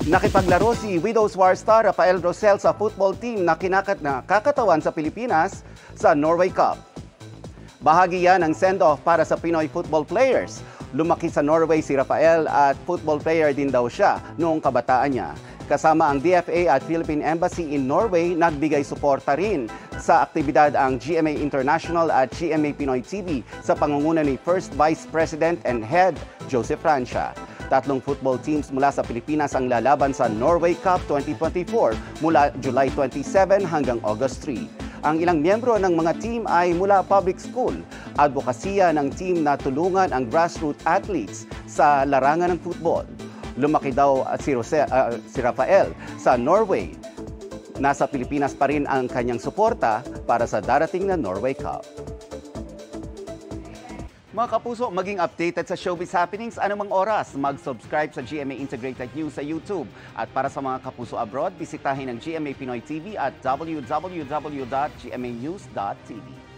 Nakipaglaro si Widows War star Rafael Rosel sa football team na nakakatawan sa Pilipinas sa Norway Cup. Bahagi yan ng send-off para sa Pinoy football players. Lumaki sa Norway si Rafael at football player din daw siya noong kabataan niya. Kasama ang DFA at Philippine Embassy in Norway, nagbigay suporta rin sa aktibidad ang GMA International at GMA Pinoy TV sa pangunguna ni First Vice President and Head Joseph Francia. 3 football teams mula sa Pilipinas ang lalaban sa Norway Cup 2024 mula July 27 hanggang August 3. Ang ilang miyembro ng mga team ay mula public school. Advokasya ng team na tulungan ang grassroots athletes sa larangan ng football. Lumaki daw si Rafael sa Norway. Nasa Pilipinas pa rin ang kanyang suporta para sa darating na Norway Cup. Mga kapuso, maging updated sa showbiz happenings anumang oras. Mag-subscribe sa GMA Integrated News sa YouTube. At para sa mga kapuso abroad, bisitahin ang GMA Pinoy TV at www.gmanews.tv.